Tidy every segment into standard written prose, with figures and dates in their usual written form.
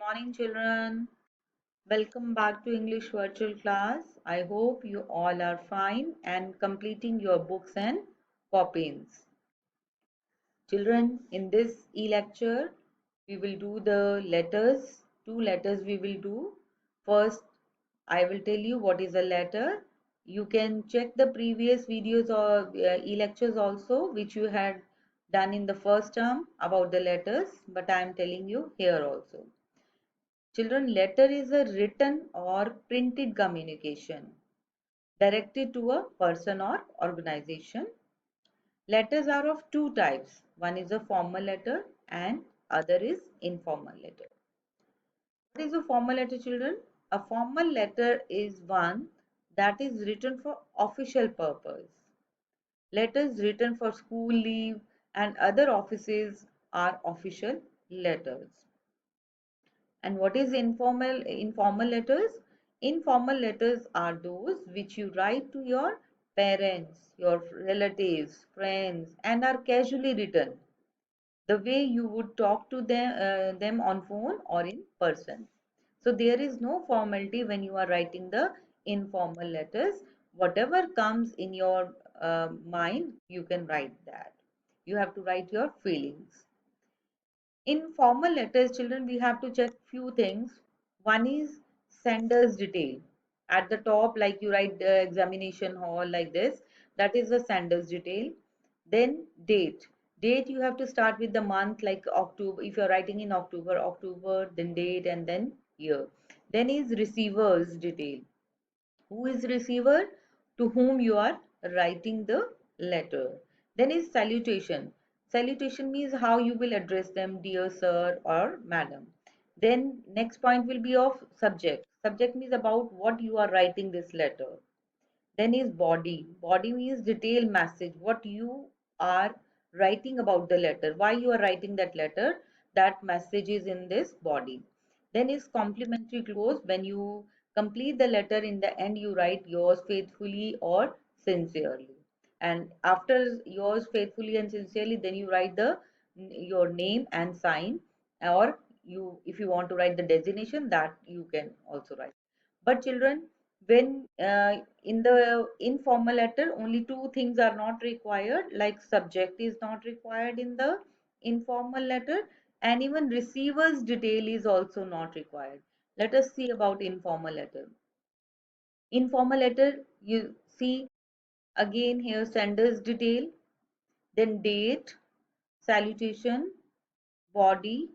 morning, children. Welcome back to English virtual class. I hope you all are fine and completing your books and copies. Children, in this e-lecture, we will do the letters. Two letters we will do. First, I will tell you what is a letter. You can check the previous videos or e-lectures also, which you had done in the first term about the letters, but I am telling you here also. Children, letter is a written or printed communication directed to a person or organization. Letters are of two types. One is a formal letter and other is informal letter. What is a formal letter, children? A formal letter is one that is written for official purpose. Letters written for school leave and other offices are official letters. And what is informal letters? Informal letters are those which you write to your parents, your relatives, friends, and are casually written the way you would talk to them on phone or in person. So there is no formality when you are writing the informal letters. Whatever comes in your mind, you can write that. You have to write your feelings. In formal letters, children, we have to check few things. One is sender's detail. At the top, like you write the examination hall like this, that is the sender's detail. Then date. Date you have to start with the month like October. If you're writing in October, October, then date and then year. Then is receiver's detail. Who is receiver? To whom you are writing the letter. Then is salutation. Salutation means how you will address them, dear sir or madam. Then next point will be of subject. Subject means about what you are writing this letter. Then is body. Body means detailed message, what you are writing about the letter, why you are writing that letter, that message is in this body. Then is complimentary clause. When you complete the letter, in the end you write yours faithfully or sincerely. And after yours faithfully and sincerely, then you write the your name and sign, or you, if you want to write the designation, that you can also write. But children, when in the informal letter, only two things are not required, like subject is not required in the informal letter, and even receiver's detail is also not required. Let us see about informal letter. Informal letter, you see again here sender's detail, then date, salutation, body,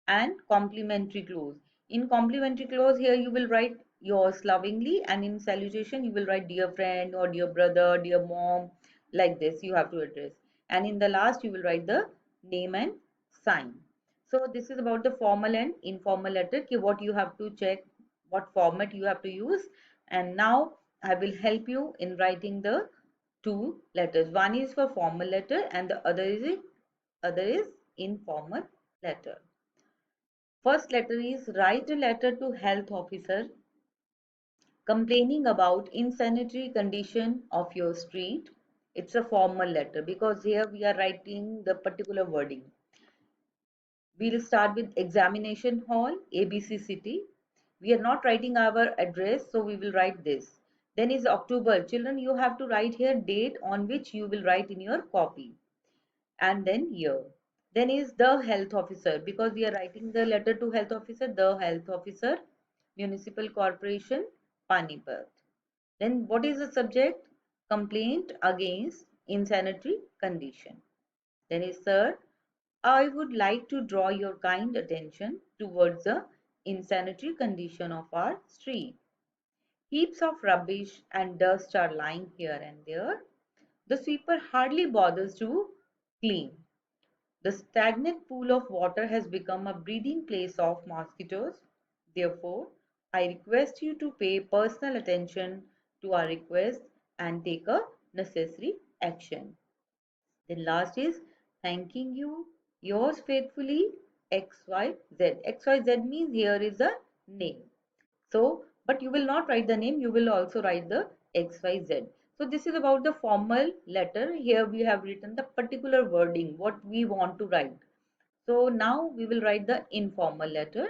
and complimentary clause. In complimentary clause, here you will write yours lovingly, and in salutation you will write dear friend or dear brother, dear mom, like this you have to address. And in the last you will write the name and sign. So this is about the formal and informal letter. Okay, what you have to check, what format you have to use. And now I will help you in writing the two letters. One is for formal letter and the other is informal letter. First letter is write a letter to health officer complaining about insanitary condition of your street. It's a formal letter because here we are writing the particular wording. We'll start with examination hall, ABC city. We are not writing our address, so we will write this. Then is October. Children, you have to write here date on which you will write in your copy, and then year. Then is the health officer, because we are writing the letter to health officer, the health officer, municipal corporation, Panipat. Then what is the subject? Complaint against insanitary condition. Then is sir, I would like to draw your kind attention towards the insanitary condition of our street. Heaps of rubbish and dust are lying here and there. The sweeper hardly bothers to clean. The stagnant pool of water has become a breeding place of mosquitoes. Therefore, I request you to pay personal attention to our request and take a necessary action. Then last is thanking you, yours faithfully, XYZ. XYZ means here is a name. So, but you will not write the name, you will also write the XYZ. So this is about the formal letter. Here we have written the particular wording, what we want to write. So now we will write the informal letter.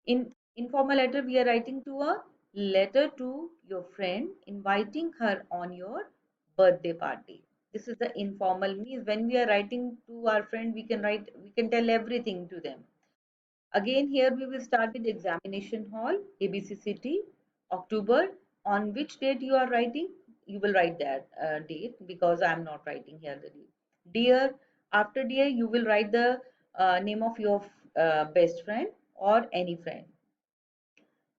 In informal letter, we are writing to a letter to your friend, inviting her on your birthday party. This is the informal means when we are writing to our friend, we can tell everything to them. Again, here we will start with examination hall, ABC City, October. On which date you are writing? You will write that date because I am not writing here the date. Dear, after dear, you will write the name of your best friend or any friend.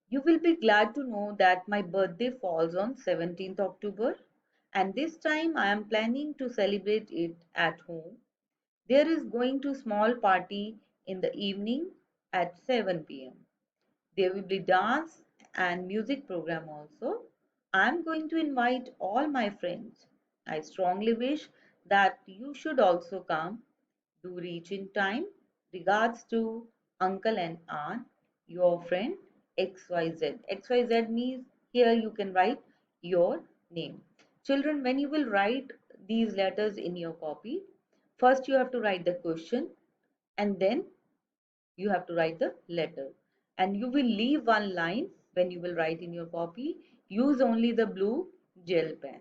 You will be glad to know that my birthday falls on 17th October and this time I am planning to celebrate it at home. There is going to small party in the evening at 7 p.m. There will be dance and music program also. I am going to invite all my friends. I strongly wish that you should also come. Do reach in time. Regards to uncle and aunt, your friend XYZ. XYZ means here you can write your name. Children, when you will write these letters in your copy, first you have to write the question and then you have to write the letter. And you will leave one line when you will write in your copy. Use only the blue gel pen.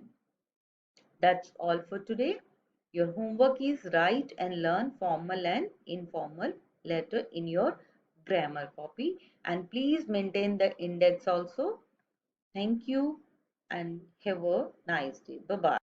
That's all for today. Your homework is write and learn formal and informal letter in your grammar copy. And please maintain the index also. Thank you and have a nice day. Bye bye.